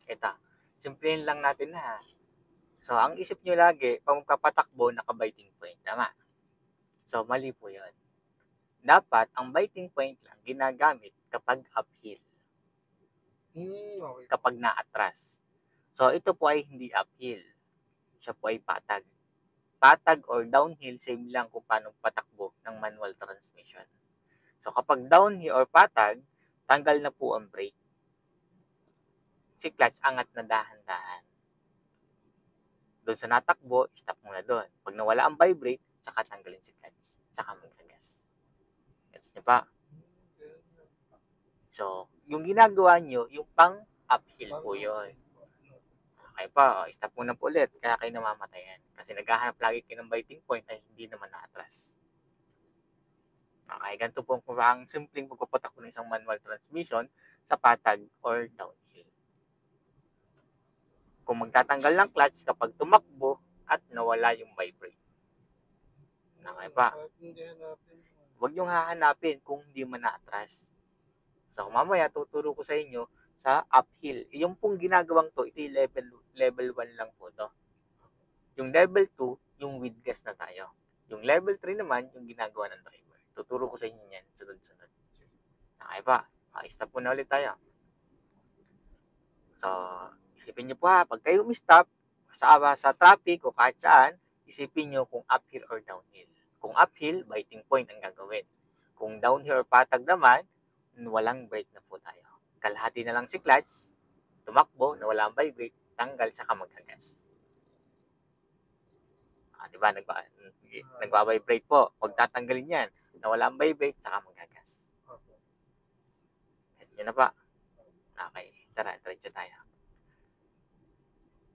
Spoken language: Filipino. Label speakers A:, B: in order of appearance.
A: Ito, simplihin lang natin na. So, ang isip nyo lagi, pag magpapatakbo, naka-biting point. Tama. So, mali po yun. Dapat, ang biting point lang ginagamit kapag uphill.
B: Okay.
A: Kapag naatras. So, ito po ay hindi uphill. Siya po ay patag. Patag or downhill, same lang kung paano patakbo ng manual transmission. So, kapag downhill or patag, tanggal na po ang brake. Si clutch, angat na dahan-dahan. Doon sa natakbo, stop muna doon. Pag nawala ang vibrate, saka tanggalin si clutch. Saka magkagas. Gets nyo pa? So, yung ginagawa nyo, yung pang uphill po yun. Okay pa, stop muna po ulit. Kaya kayo namamatayan. Kasi naghahanap lagi kayo ng biting point ay hindi naman naatras. Okay, ganito po ang simpleng pagpapatakbo ng isang manual transmission sa patag or downhill. Kung magtatanggal ng clutch kapag tumakbo at nawala yung vibrate. Okay pa? Huwag niyong hahanapin kung hindi man naatras. So, mamaya tuturo ko sa inyo sa uphill. Yung pong ginagawang to, ito yung level 1 lang po to. Yung level 2, yung with gas na tayo. Yung level 3 naman, yung ginagawa ng driver. Tuturo ko sa inyo yan, sunod-sunod. Okay pa? Stop muna ulit tayo. So, isipin nyo po ha, pag kayo umistop sa traffic o kahit saan, isipin nyo kung uphill or downhill. Kung uphill, biting point ang gagawin. Kung downhill or patag naman, walang brake na po tayo. Kalahati na lang si clutch, tumakbo, na wala ang vibrate, tanggal, saka magkagas. Diba? Nagba-vibrate po. Huwag tatanggalin yan. Nawala ang vibrate, saka magkagas. Yan na pa. Okay, tara, diretso